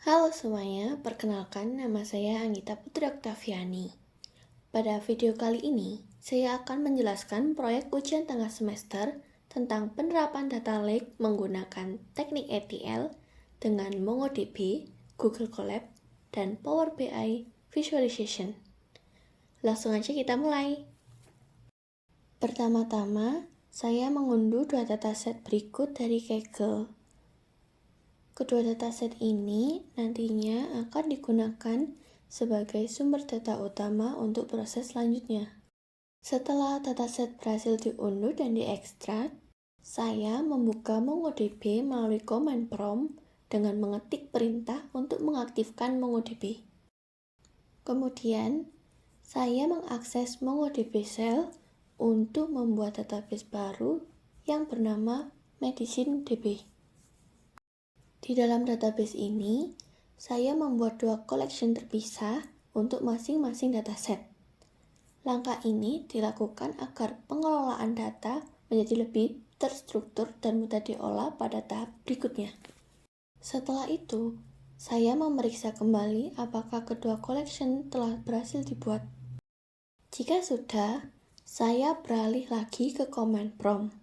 Halo semuanya, perkenalkan nama saya Anggita Putri Oktaviani. Pada video kali ini, saya akan menjelaskan proyek ujian tengah semester tentang penerapan data lake menggunakan teknik ETL dengan MongoDB, Google Colab, dan Power BI Visualization. Langsung aja kita mulai. Pertama-tama, saya mengunduh dua dataset berikut dari Kaggle. Kedua dataset ini nantinya akan digunakan sebagai sumber data utama untuk proses selanjutnya. Setelah dataset berhasil diunduh dan diekstrak, saya membuka MongoDB melalui command prompt dengan mengetik perintah untuk mengaktifkan MongoDB. Kemudian, saya mengakses MongoDB Shell untuk membuat database baru yang bernama MedicineDB. Di dalam database ini, saya membuat dua collection terpisah untuk masing-masing dataset. Langkah ini dilakukan agar pengelolaan data menjadi lebih terstruktur dan mudah diolah pada tahap berikutnya. Setelah itu, saya memeriksa kembali apakah kedua collection telah berhasil dibuat. Jika sudah, saya beralih lagi ke command prompt.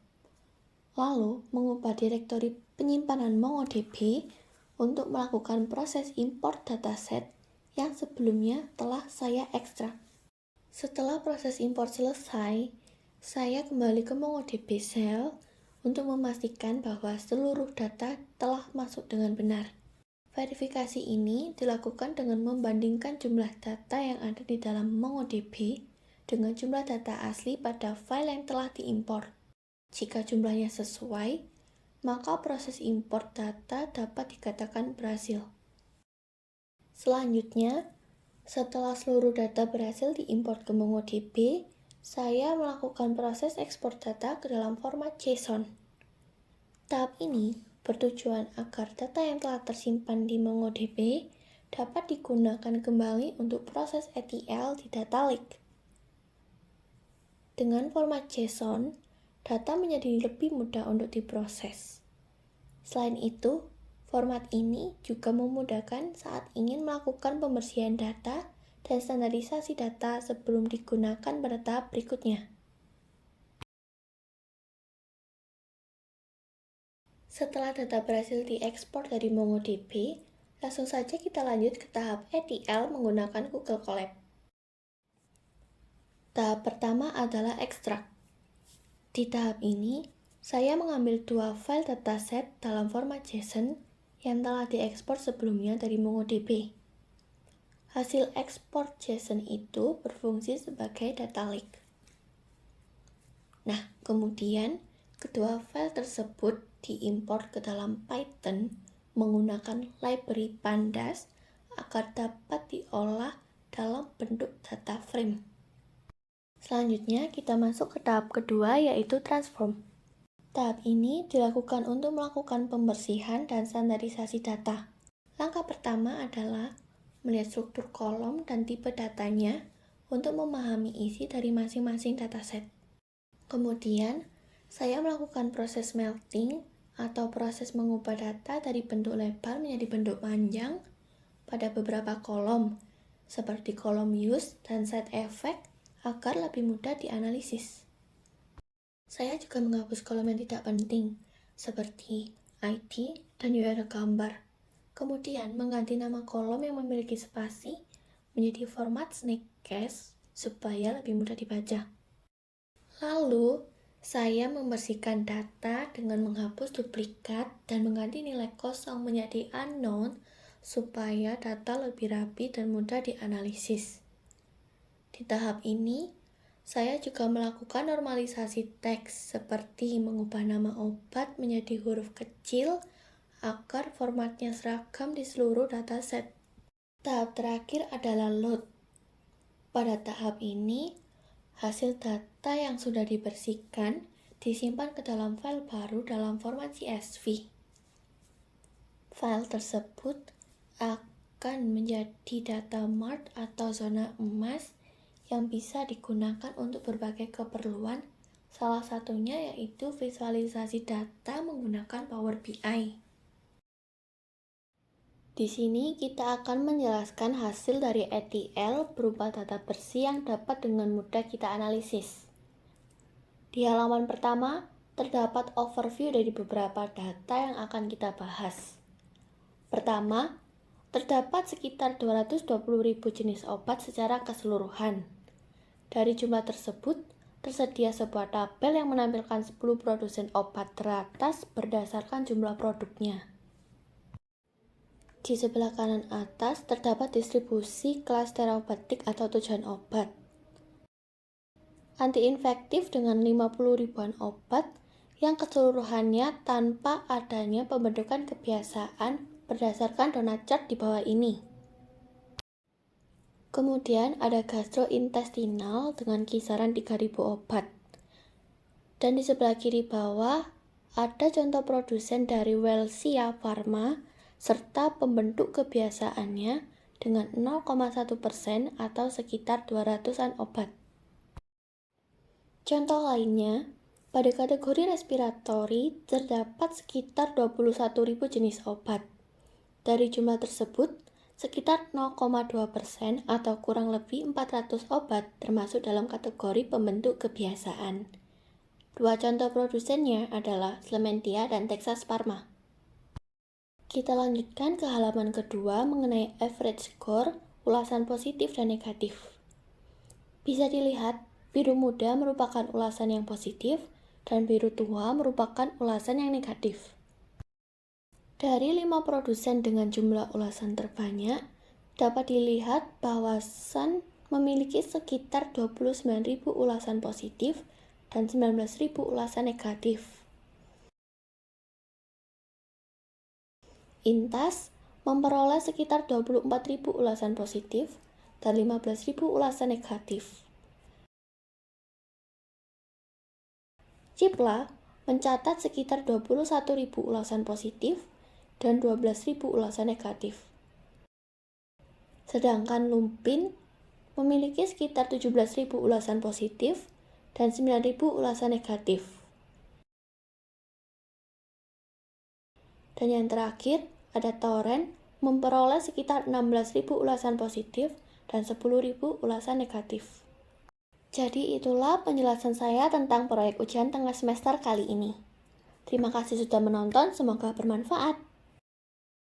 Lalu, mengubah direktori penyimpanan MongoDB untuk melakukan proses import dataset yang sebelumnya telah saya ekstrak. Setelah proses import selesai, saya kembali ke MongoDB Shell untuk memastikan bahwa seluruh data telah masuk dengan benar. Verifikasi ini dilakukan dengan membandingkan jumlah data yang ada di dalam MongoDB dengan jumlah data asli pada file yang telah diimpor. Jika jumlahnya sesuai, maka proses import data dapat dikatakan berhasil. Selanjutnya, setelah seluruh data berhasil diimport ke MongoDB, saya melakukan proses ekspor data ke dalam format JSON. Tahap ini bertujuan agar data yang telah tersimpan di MongoDB dapat digunakan kembali untuk proses ETL di data lake. Dengan format JSON, data menjadi lebih mudah untuk diproses. Selain itu, format ini juga memudahkan saat ingin melakukan pembersihan data dan standarisasi data sebelum digunakan pada tahap berikutnya. Setelah data berhasil diekspor dari MongoDB, langsung saja kita lanjut ke tahap ETL menggunakan Google Colab. Tahap pertama adalah ekstrak. Di tahap ini, saya mengambil dua file dataset dalam format JSON yang telah diekspor sebelumnya dari MongoDB. Hasil ekspor JSON itu berfungsi sebagai data lake. Nah, kemudian kedua file tersebut diimport ke dalam Python menggunakan library Pandas agar dapat diolah dalam bentuk data frame. Selanjutnya, kita masuk ke tahap kedua, yaitu transform. Tahap ini dilakukan untuk melakukan pembersihan dan standarisasi data. Langkah pertama adalah melihat struktur kolom dan tipe datanya untuk memahami isi dari masing-masing dataset. Kemudian, saya melakukan proses melting atau proses mengubah data dari bentuk lebar menjadi bentuk panjang pada beberapa kolom, seperti kolom use dan set effect agar lebih mudah dianalisis. Saya juga menghapus kolom yang tidak penting, seperti ID dan URL gambar. Kemudian mengganti nama kolom yang memiliki spasi menjadi format snakecase supaya lebih mudah dibaca. Lalu, saya membersihkan data dengan menghapus duplikat dan mengganti nilai kosong menjadi unknown supaya data lebih rapi dan mudah dianalisis. Di tahap ini, saya juga melakukan normalisasi teks seperti mengubah nama obat menjadi huruf kecil agar formatnya seragam di seluruh dataset. Tahap terakhir adalah load. Pada tahap ini, hasil data yang sudah dibersihkan disimpan ke dalam file baru dalam format CSV. File tersebut akan menjadi data mart atau zona emas yang bisa digunakan untuk berbagai keperluan, salah satunya yaitu visualisasi data menggunakan Power BI. Di sini kita akan menjelaskan hasil dari ETL berupa data bersih yang dapat dengan mudah kita analisis. Di halaman pertama, terdapat overview dari beberapa data yang akan kita bahas. Pertama, terdapat sekitar 220.000 jenis obat secara keseluruhan. Dari jumlah tersebut, tersedia sebuah tabel yang menampilkan 10 produsen obat teratas berdasarkan jumlah produknya. Di sebelah kanan atas terdapat distribusi kelas terapeutik atau tujuan obat. Antiinfektif dengan 50 ribuan obat yang keseluruhannya tanpa adanya pembentukan kebiasaan berdasarkan donut chart di bawah ini. Kemudian ada gastrointestinal dengan kisaran 3.000 obat. Dan di sebelah kiri bawah ada contoh produsen dari Welcia Pharma serta pembentuk kebiasaannya dengan 0,1% atau sekitar 200-an obat. Contoh lainnya, pada kategori respiratori terdapat sekitar 21.000 jenis obat. Dari jumlah tersebut, sekitar 0,2% atau kurang lebih 400 obat termasuk dalam kategori pembentuk kebiasaan. Dua contoh produsennya adalah Slementia dan Texas Pharma. Kita lanjutkan ke halaman kedua mengenai average score, ulasan positif dan negatif. Bisa dilihat, biru muda merupakan ulasan yang positif dan biru tua merupakan ulasan yang negatif. Dari 5 produsen dengan jumlah ulasan terbanyak, dapat dilihat bahwa Sun memiliki sekitar 29.000 ulasan positif dan 19.000 ulasan negatif. Intas memperoleh sekitar 24.000 ulasan positif dan 15.000 ulasan negatif. Cipla mencatat sekitar 21.000 ulasan positif dan 12.000 ulasan negatif. Sedangkan Lumpin memiliki sekitar 17.000 ulasan positif dan 9.000 ulasan negatif. Dan yang terakhir, ada Torrent memperoleh sekitar 16.000 ulasan positif dan 10.000 ulasan negatif. Jadi itulah penjelasan saya tentang proyek ujian tengah semester kali ini. Terima kasih sudah menonton, semoga bermanfaat.